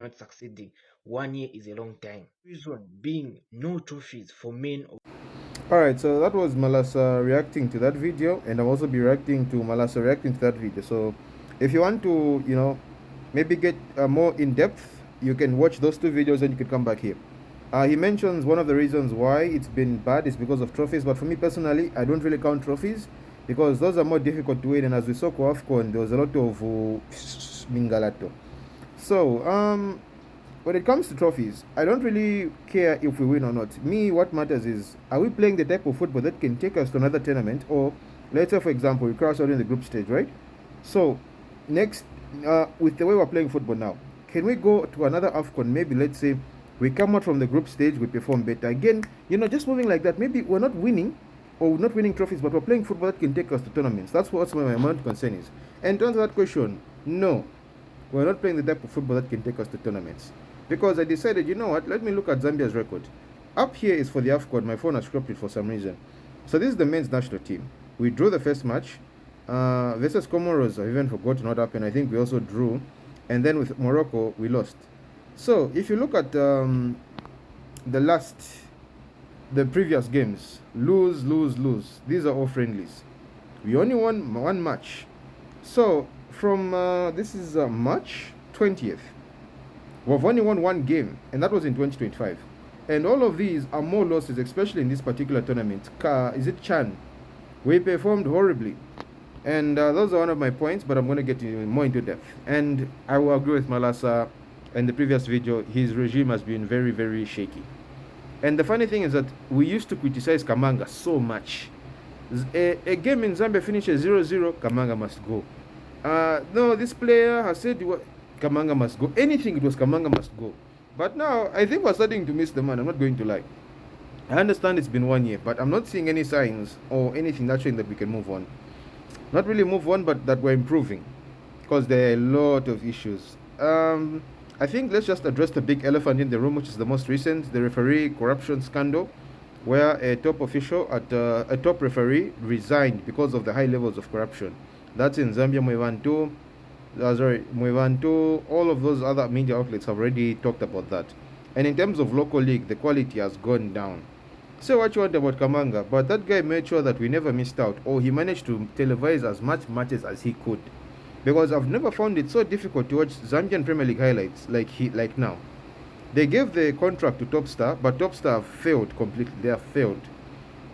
not succeeding. 1 year is a long time. Reason being no trophies for men. Alright, so that was Malasa reacting to that video, and I'll also be reacting to Malasa reacting to that video. So if you want to, maybe get more in depth, you can watch those two videos and you can come back here. He mentions one of the reasons why it's been bad is because of trophies, but for me personally, I don't really count trophies because those are more difficult to win, and as we saw for AFCON, there was a lot of mingalato. So, when it comes to trophies, I don't really care if we win or not. Me, what matters is, are we playing the type of football that can take us to another tournament? Or, let's say, for example, we cross out in the group stage, right? So, next, with the way we're playing football now, can we go to another AFCON? Maybe, let's say, we come out from the group stage, we perform better. Again, just moving like that. Maybe we're not winning, or we're not winning trophies, but we're playing football that can take us to tournaments. That's what my main concern is. And to answer that question, no, we're not playing the type of football that can take us to tournaments. Because I decided, you know what, let me look at Zambia's record. Up here is for the AFCON. My phone has cropped it for some reason. So this is the men's national team. We drew the first match. Versus Comoros, I've even forgotten what happened. I think we also drew. And then with Morocco, we lost. So if you look at the previous games, lose, lose, lose. These are all friendlies. We only won one match. So from this is March 20th. We've only won one game, and that was in 2025. And all of these are more losses, especially in this particular tournament. Is it Chan? We performed horribly. And those are one of my points, but I'm going to get more into depth. And I will agree with Malasa in the previous video. His regime has been very, very shaky. And the funny thing is that we used to criticize Kamanga so much. A game in Zambia finishes 0-0, Kamanga must go. No, this player has said Kamanga must go. Anything, it was Kamanga must go. But now, I think we're starting to miss the man. I'm not going to lie. I understand it's been 1 year, but I'm not seeing any signs or anything that's showing that we can move on. Not really move on, but that we're improving. Because there are a lot of issues. I think let's just address the big elephant in the room, which is the most recent, the referee corruption scandal, where a top official a top referee resigned because of the high levels of corruption. That's in Zambia. Mwevanto, all of those other media outlets have already talked about that. And in terms of local league, the quality has gone down. Say what you want about Kamanga, but that guy made sure that we never missed out, or he managed to televise as much matches as he could. Because I've never found it so difficult to watch Zambian Premier League highlights like now. They gave the contract to Topstar, but Topstar have failed completely. They have failed.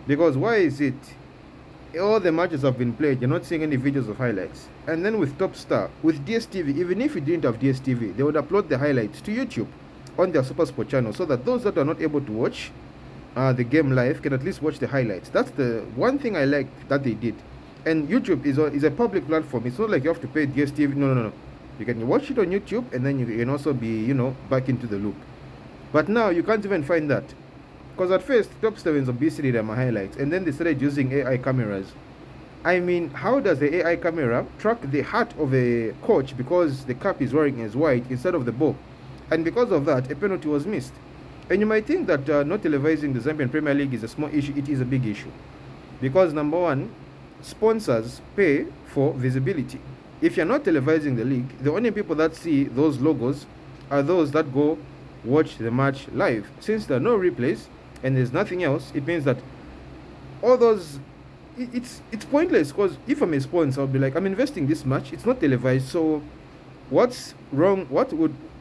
Because why is it all the matches have been played, you're not seeing any videos of highlights? And then with Topstar, with DSTV, even if you didn't have DSTV, they would upload the highlights to YouTube on their SuperSport channel so that those that are not able to watch the game live can at least watch the highlights. That's the one thing I like that they did. And YouTube is a public platform. It's not like you have to pay DSTV. No. You can watch it on YouTube, and then you can also be, back into the loop. But now you can't even find that. Because at first, Topstar was obviously my highlights, and then they started using AI cameras. I mean, how does the AI camera track the heart of a coach because the cap is wearing is white instead of the ball? And because of that, a penalty was missed. And you might think that not televising the Zambian Premier League is a small issue. It is a big issue. Because number one, sponsors pay for visibility. If you're not televising the league, the only people that see those logos are those that go watch the match live. Since there are no replays and there's nothing else, it means that all those it's pointless. Because if I'm a sponsor, I'll be like, I'm investing this much, it's not televised, so what's wrong?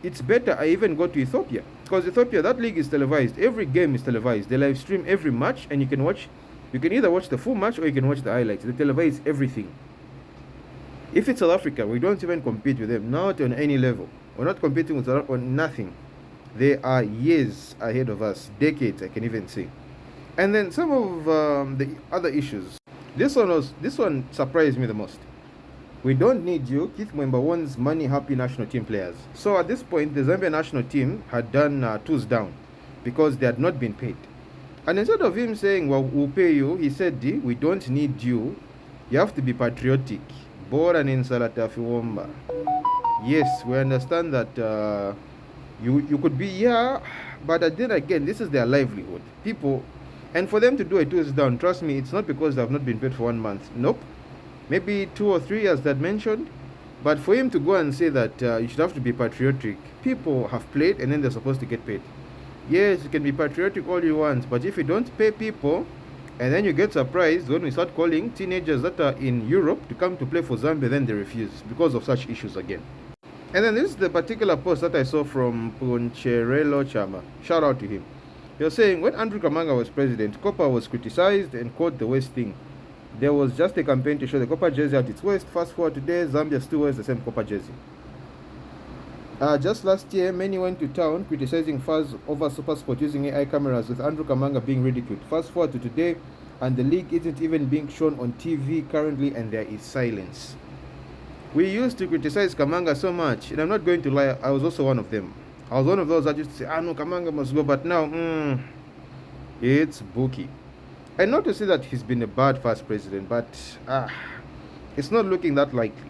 It's better I even go to Ethiopia, because Ethiopia, that league is televised, every game is televised, they live stream every match, and you can either watch the full match or you can watch the highlights. They televise everything. If it's South Africa, we don't even compete with them, not on any level. We're not competing with them on nothing. They are years ahead of us, decades I can even say. And then some of the other issues. This one surprised me the most. We don't need you. Keith Mweembas wants money-happy national team players. So at this point, the Zambia national team had done twos down because they had not been paid. And instead of him saying, well, we'll pay you, he said, we don't need you. You have to be patriotic. Bora ninsalata fiwomba. Yes, we understand that you could be, yeah, but then again, this is their livelihood. People, and for them to do a twos down, trust me, it's not because they have not been paid for 1 month. Nope. Maybe 2 or 3 years that mentioned, But for him to go and say that you should have to be patriotic, people have played and then they're supposed to get paid. Yes, you can be patriotic all you want, but if you don't pay people, and then you get surprised when we start calling teenagers that are in Europe to come to play for Zambia, then they refuse because of such issues again. And then this is the particular post that I saw from Poncherello Chama. Shout out to him. He was saying, when Andrew Kamanga was president, Copa was criticized and called the worst thing. There was just a campaign to show the Copa jersey at its worst. Fast forward today, Zambia still wears the same Copa jersey. Just last year, many went to town criticizing FAS over SuperSport using AI cameras, with Andrew Kamanga being ridiculed. Fast forward to today, and the league isn't even being shown on TV currently, and there is silence. We used to criticize Kamanga so much, and I'm not going to lie, I was also one of them. I was one of those that used to say, no, Kamanga must go, but now, it's bookie. And not to say that he's been a bad first president, but it's not looking that likely.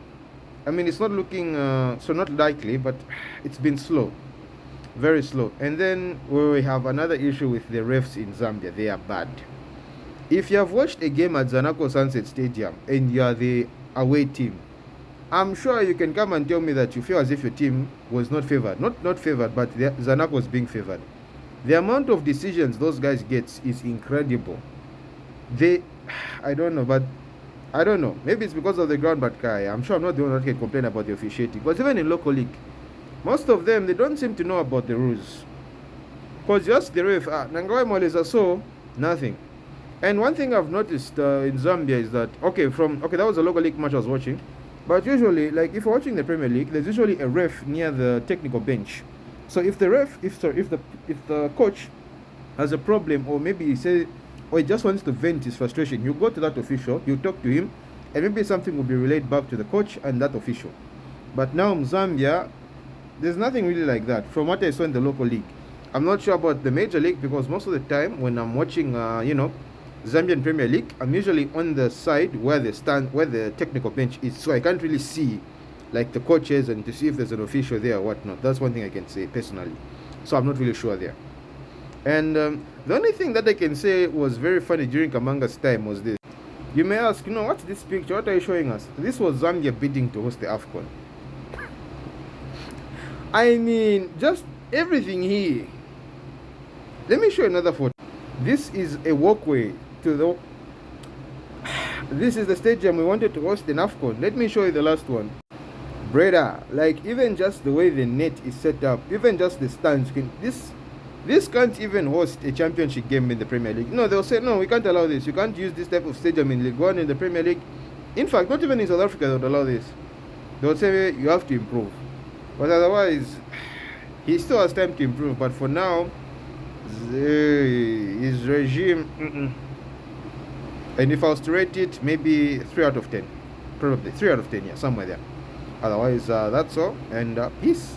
I mean, it's not looking, so not likely, but it's been slow. Very slow. And then we have another issue with the refs in Zambia. They are bad. If you have watched a game at Zanaco Sunset Stadium and you are the away team, I'm sure you can come and tell me that you feel as if your team was not favored. Not favored, but Zanaco was being favored. The amount of decisions those guys get is incredible. I don't know, but I don't know. Maybe it's because of the ground, but I'm sure I'm not the one that can complain about the officiating. Because even in local league, most of them, they don't seem to know about the rules. Because just the ref, Nangawe Moleza, so nothing. And one thing I've noticed in Zambia is that, that was a local league match I was watching. But usually, like if you're watching the Premier League, there's usually a ref near the technical bench. So if the coach has a problem, or maybe he just wants to vent his frustration, you go to that official, you talk to him, and maybe something will be relayed back to the coach and that official. But now in Zambia, there's nothing really like that. From what I saw in the local league, I'm not sure about the major league, because most of the time when I'm watching, Zambian Premier League, I'm usually on the side where the technical bench is, so I can't really see like the coaches and to see if there's an official there or whatnot. That's one thing I can say personally. So I'm not really sure there. And the only thing that I can say was very funny during Kamanga's time was this. You may ask, what's this picture? What are you showing us? This was Zambia bidding to host the AFCON. I mean, just everything here. Let me show you another photo. This is a walkway to the... This is the stadium we wanted to host in AFCON. Let me show you the last one. Brother, like even just the way the net is set up, even just the stands, this can't even host a championship game in the Premier League. No, they'll say, no, we can't allow this. You can't use this type of stadium in League One, in the Premier League. In fact, not even in South Africa they would allow this. They would say, you have to improve. But otherwise, he still has time to improve. But for now, his regime, and if I was to rate it, maybe 3 out of 10. Probably 3 out of 10, yeah, somewhere there. Otherwise, that's all. And peace.